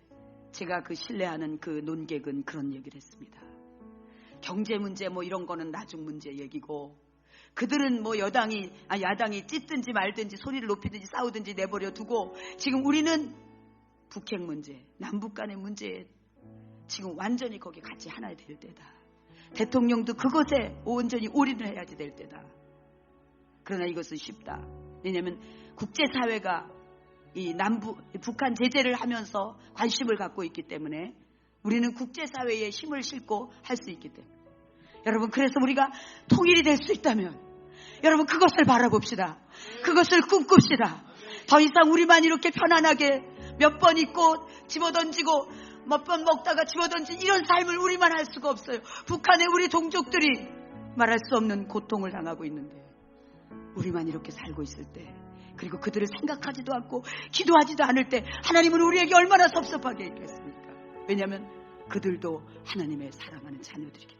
제가 그 신뢰하는 그 논객은 그런 얘기를 했습니다. 경제 문제 뭐 이런 거는 나중 문제 얘기고, 그들은 뭐 야당이 찢든지 말든지 소리를 높이든지 싸우든지 내버려 두고, 지금 우리는 북핵 문제, 남북 간의 문제에 지금 완전히 거기 같이 하나 될 때다. 대통령도 그것에 온전히 올인을 해야지 될 때다. 그러나 이것은 쉽다. 왜냐하면 국제사회가 이 북한 제재를 하면서 관심을 갖고 있기 때문에 우리는 국제사회에 힘을 싣고 할 수 있기 때문에, 여러분, 그래서 우리가 통일이 될 수 있다면 여러분 그것을 바라봅시다. 그것을 꿈꿉시다. 더 이상 우리만 이렇게 편안하게 몇 번 입고 집어던지고 몇 번 먹다가 집어던진 이런 삶을 우리만 할 수가 없어요. 북한의 우리 동족들이 말할 수 없는 고통을 당하고 있는데 우리만 이렇게 살고 있을 때, 그리고 그들을 생각하지도 않고 기도하지도 않을 때 하나님은 우리에게 얼마나 섭섭하게 있겠습니까? 왜냐하면 그들도 하나님의 사랑하는 자녀들이기 때문에.